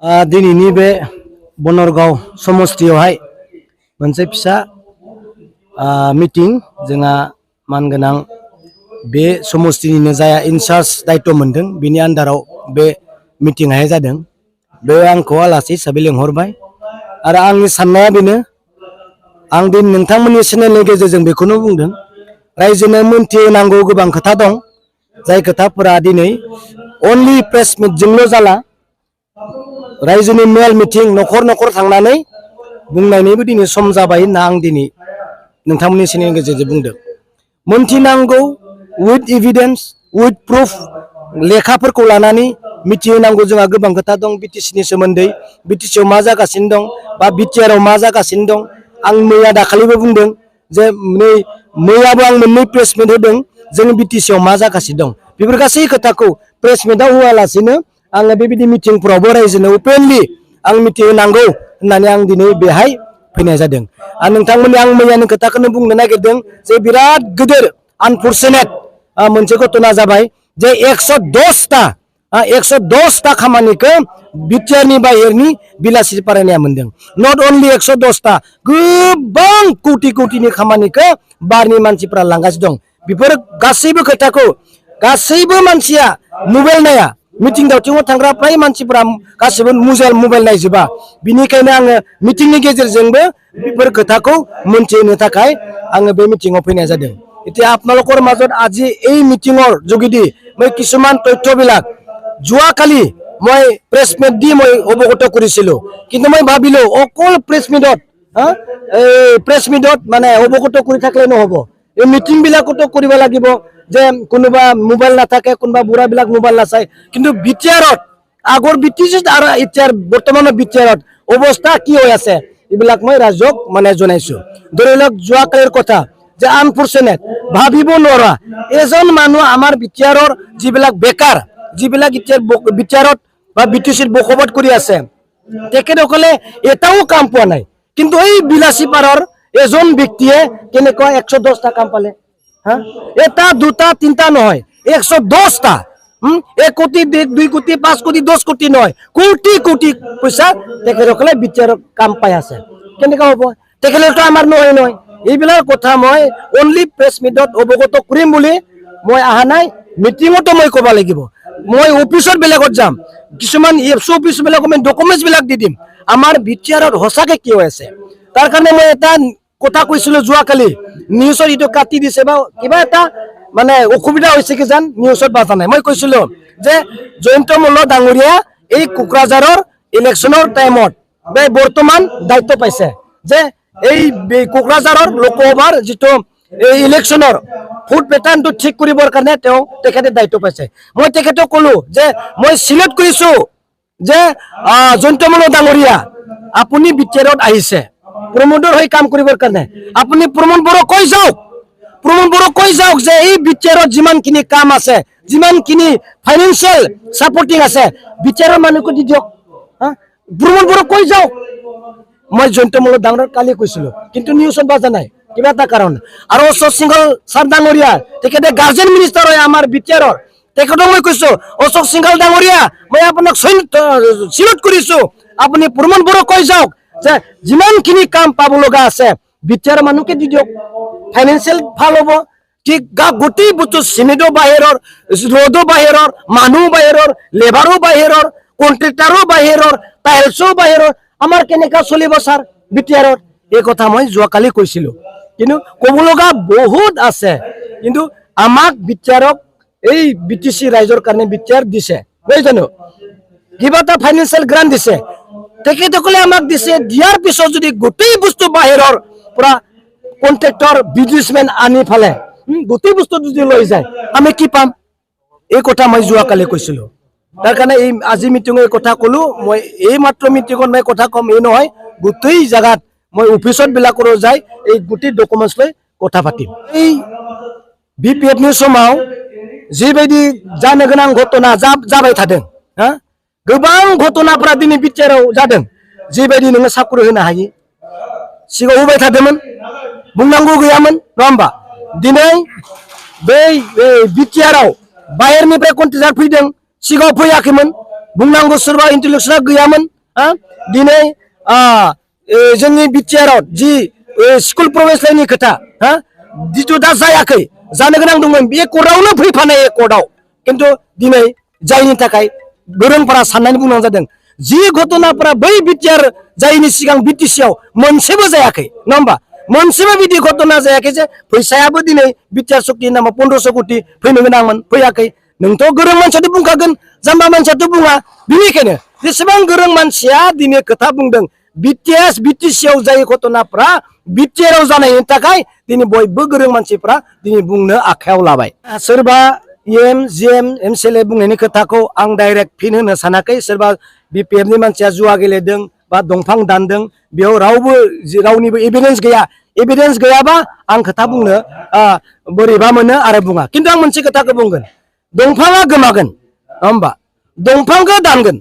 दिनैनि बे बनरगाव समस्थियावहाय मोनसे फिसा मिटिं जोंहा मानगोनां बे समस्थिनिनो जाया इनचार्ज दायित्व मोनदों बिनि आन्दाराव बे मिटिंआहाय जादों। बे आंखौ आलासि हिसाबै लिंहरबाय आरो आंनि साननाया बेनो आं दिनै नोंथांमोननि चेनेलनि गेजेरजों बेखौनो बुंदों रायजोनो मोनथिहोनांगौ गोबां खोथा दं जाय खोथाफोरा दिनै अनलि प्रेस मिटजोंल' जाला रायजोनि मेल मिटिं न'खर न'खर थांनानै बुंनायनिबो दिनै सम जाबाय होनना आं दिनै नोंथांमोननि चेनेलनि गेजेरजों बुंदों। मोनथिनांगौ उइथ एभिडेन्स उइथ प्रुफ लेखाफोरखौ लानानै मिथिहोनांगौ जोंहा गोबां खोथा दं बिटिसिनि सोमोन्दै बिटिसिआव मा जागासिनो दं बा बिटिआरआव मा जागासिनो दं। आं मैया दाखालिबो बुंदों जे मैयाबो आं मोननै प्रेस मिट होदों जों बिटिसिआव मा जागासिनो दं बेफोर गासै खोथाखौ प्रेस मिटआव होआलासिनो आङो बेबायदि मिटिंफोरावबो रायजोनो अपेनलि आं मिथिहोनांगौ होननानै आं दिनै बेहाय फैनाय जादों। आरो नोंथांमोननि आं मैयानि खोथाखौनो बुंनो नागिरदों जे बिराद गिदिर आनफर्चुनेट मोनसे घटना जाबाय जे 110टा खामानिखौ बिटिआरनि बाहेरनि बिलासि फरायनाया मोनदों। नट अनलि 110टा गोबां कौटि कौटिनि खामानिखौ बारनि मानसिफ्रा लांगासिनो दं। बेफोर गासैबो खोथाखौ गासैबो मानसिया मबाइल नाया मिटिं दावथिङाव थांग्रा फ्राय मानसिफ्रा गासैबो मबाइल नायजोबा बिनिखायनो आङो मिटिंनि गेजेरजोंबो बेफोर खोथाखौ मोनथिहोनो थाखाय आङो बे मिटिङाव फैनाय जादों। এতিয়া আপোনালোকৰ মাজত আজি এই মিটিঙৰ যোগেদি মই কিছুমান তথ্যবিলাক যোৱাকালি মই প্ৰেছ মিট দি মই অৱগত কৰিছিলোঁ কিন্তু মই ভাবিলোঁ অকল প্ৰেছ মিটত মানে অৱগত কৰি থাকিলে নহ'ব এই মিটিংবিলাকতো কৰিব লাগিব যে কোনোবা মোবাইল নাথাকে কোনোবা বুঢ়াবিলাক মোবাইল নাচায় কিন্তু বিটিআৰত আগৰ বিটিচি আৰু এতিয়াৰ বৰ্তমানৰ বিটিআৰত অৱস্থা কি হৈ আছে এইবিলাক মই ৰাইজক মানে জনাইছোঁ। ধৰি লওক যোৱাকালিৰ কথা যে আনফৰ্চুনেট ভাবিব নোৱাৰা এজন মানুহ আমাৰ বিটিআৰৰ যিবিলাক বেকাৰ যিবিলাক এতিয়া বিটিআৰত বা বিটিচিত বসবাস কৰি আছে তেখেতসকলে এটাও কাম পোৱা নাই কিন্তু এই বিলাসী পাৰৰ এজন ব্যক্তিয়ে কেনেকুৱা 110টা কাম পালে এটা দুটা তিনটা নহয় 110টা 1 কোটি 2 কোটি 5 কোটি 10 কোটি নহয় কোটি কোটি পইচা তেখেতসকলে বিটিআৰত কাম পাই আছে কেনেকুৱা হ'ব তেখেতসকলে আমাৰ নহয় নহয় এইবিলাক কথা মই অনলি প্ৰেছ মিটত অৱগত কৰিম বুলি মই অহা নাই মিটিঙতো মই ক'ব লাগিব মই অফিচত বেলেগত যাম কিছুমান এফচি অফিচবিলাকক মই ডকুমেণ্টছবিলাক দি দিম আমাৰ বিটিআৰত সঁচাকৈ কি হৈ আছে তাৰ কাৰণে মই এটা কথা কৈছিলোঁ যোৱাকালি নিউজত এইটো কাটি দিছে বা কিবা এটা মানে অসুবিধা হৈছে কি জান নিউজত বাজা নাই মই কৈছিলোঁ যে জয়ন্ত মল্ল ডাঙৰীয়া এই কোকৰাঝাৰৰ ইলেকশ্যনৰ টাইমত বৰ্তমান দায়িত্ব পাইছে যে এই কোকৰাঝাৰৰ লোকসভাৰ যিটো এই ইলেকশ্যনৰ ভোট পেটাৰ্ণটো ঠিক কৰিবৰ কাৰণে তেখেতে দায়িত্ব পাইছে। মই তেখেতক ক'লোঁ যে মই চিলেক্ট কৰিছোঁ যে জয়ন্ত মল্ল ডাঙৰীয়া আপুনি বিটিআৰত আহিছে প্ৰমোদৰ হৈ কাম কৰিবৰ কাৰণে আপুনি প্ৰমোদ বড়োক কৈ যাওক যে এই বিটিআৰত যিমানখিনি কাম আছে যিমানখিনি ফাইনেন্সিয়েল ছাপৰ্টিং আছে বিটিআৰৰ মানুহকো দি দিয়ক প্ৰমোদ বড়োক কৈ যাওক মই জয়ন্ত মল্ল ডাঙৰীয়াক কালি কৈছিলোঁ কিন্তু নিউজত বাজা নাই কিবা এটা কাৰণ আৰু অশোক সিংহল ছাৰ ডাঙৰীয়া তেখেতে গাৰ্জেন মিনিষ্টাৰ হয় আমাৰ বিটিআৰৰ তেখেতক মই কৈছোঁ অশোক সিংহল ডাঙৰীয়া মই আপোনাক চিলেক্ট কৰিছোঁ আপুনি প্ৰমোদ বড়োক কৈ যাওক যে যিমানখিনি কাম পাব লগা আছে বিটিআৰৰ মানুহকে দি দিয়ক ফাইনেন্সিয়েল ভাল হ'ব ঠিক গোটেই বস্তু চিমেণ্টৰ বাহিৰৰ ৰ'দো বাহিৰৰ মানুহ বাহিৰৰ লেবাৰো বাহিৰৰ কণ্ট্ৰেক্টাৰো বাহিৰৰ টাইলছো বাহিৰৰ আমাৰ কেনেকুৱা চলিব ছাৰ বিটিআৰত এই কথা মই যোৱাকালি কৈছিলোঁ কিন্তু ক'ব লগা বহুত আছে কিন্তু আমাক বিটিআৰক এই বিটিচি ৰাইজৰ কাৰণে বিটিআৰ দিছে নহয় জানো কিবা এটা ফাইনেন্সিয়েল গ্ৰাণ্ট দিছে তেখেতসকলে আমাক দিছে দিয়াৰ পিছত যদি গোটেই বস্তু বাহিৰৰ পৰা কণ্ট্ৰেক্টৰ বিজনেছমেন আনি ফালে গোটেই বস্তু যদি লৈ যায় আমি কি পাম এই কথা মই যোৱাকালি কৈছিলোঁ। তাৰ কাৰণে এই আজি মিটিঙত এই কথা ক'লোঁ মই এই মাত্ৰ মিটিঙত মই কথা ক'ম এই নহয় গোটেই জেগাত মই অফিচত বিলাকৰো যাই এই গোটেই ডকুমেণ্টছ লৈ কথা পাতিম। এই बिपिएफनि समाव जिबायदि जानो गोनां घटना जाबाय थादों गोबां घटनाफोरा दिनै बिटिआरआव जादों जिबायदि नोङो साकरि होनो हायो सिगाङाव होबाय थादोंमोन बुंनांगौ गैयामोन नङा होमबा दिनै बै बिटिआरआव बाहेरनिफ्राय कन्ट्रेक्टर फैदों सिगाङाव फैयाखैमोन बुंनांगौ सोरबा इन्टेलेक्सुवेला गैयामोन दिनै जोंनि बिटिआरआव जि स्कुल प्रवेशलाइनि खोथा जिथु दा जायाखै जानो गोनां दंमोन बे कर्टआवनो फैफानाय कर्टआव खिन्थु दिनै जायनि थाखाय गोरोंफोरा साननानै बुंनांगौ जादों जि घटनाफोरा बै बिटिआर जायनि सिगां बिटिसिआव मोनसेबो जायाखै नङा होमबा मोनसेबो बिदि घटना जायाखै जे फैसायाबो दिनै बिटिआर सक्ति नामाव 1500 कोटि फैनो गोनांमोन फैयाखै नोंथ' गोरों मानसियाथ' बुंखागोन जाम्बा मानसियाथ' बुङा बिनिखायनो जेसेबां गोरों मानसिया दिनै खोथा बुंदों बिटिसिआव जाय घटनाफ्रा बिटिआरआव जानायनि थाखाय दिनै बयबो गोरों मानसिफ्रा दिनै बुंनो आखायाव लाबाय सोरबा एम जिएम एमसिएलए बुंनायनि खोथाखौ आं डाइरेक्ट फिन होनो सानाखै सोरबा बिपिएफनि मानसिया जुवा गेलेदों बा दंफां दानदों बेयाव रावनिबो एभिडेन्स गैयाबा आं खोथा बुंनो बोरैबा मोनो आरो बुङा खिन्थु आं मोनसे खोथाखौ बुंगोन दंफाङा गोमागोन नङा होमबा दंफांखौ दानगोन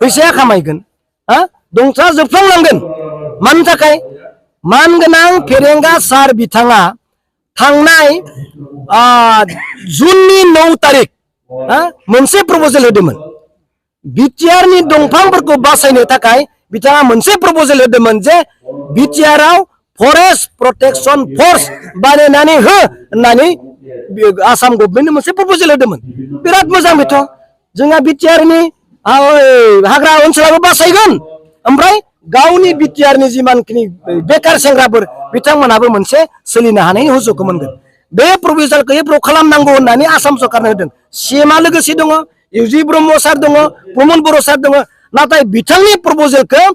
फैसाया खामायगोन दंफाङा जोबस्रांलांगोन मानि थाखाय मानगोनां फेरेंगा सार बिथाङा थांनाय जुननि 9 तारिख मोनसे प्रप'जेल होदोंमोन बिटिआरनि दंफांफोरखौ बासायनो थाखाय बिथाङा मोनसे प्रप'जेल होदोंमोन जे बिटिआरआव फरेस्ट प्रटेक्शन फोर्स बानायनानै हो होननानै आसाम गभर्नमेन्टनि मोनसे प्रप'जेल होदोंमोन बिराद मोजां बेथ' जोंहा बिटिआरनि हाग्रा ओनसोलाबो बासायगोन ओमफ्राय गावनि बिटिआरनि जिमानखिनि बेकार सेंग्राफोर बिथांमोनाबो मोनसे सोलिनो हानायनि हुजुखौ मोनगोन बे प्रप'जेलखौ एप्रुभ खालामनांगौ होननानै आसाम सरकारनो होदों सिएमआ लोगोसे दङ इउजि ब्रह्म सार दङ प्रमद बर' सार दङ नाथाय बिथांनि प्रप'जेलखौ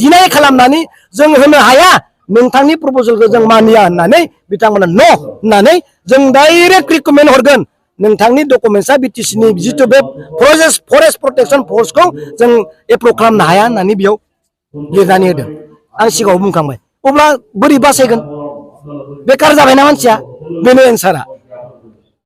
डिनाय खालामनानै जों होनो हाया नोंथांनि प्रप'जेलखौ जों मानिया होननानै बिथांमोना न' होननानै जों डाइरेक्ट रिकमेन्ड हरगोन नोंथांनि डकुमेन्टसा बिटिसिनि जिथु बे फरेस्ट प्रटेक्शन फोर्सखौ जों एप्रुभ खालामनो हाया होननानै बेयाव लिरनानै होदों आं सिगाङाव बुंखांबाय अब्ला बोरै बासायगोन बेकार जाबायना मानसिया बेनो एन्सारा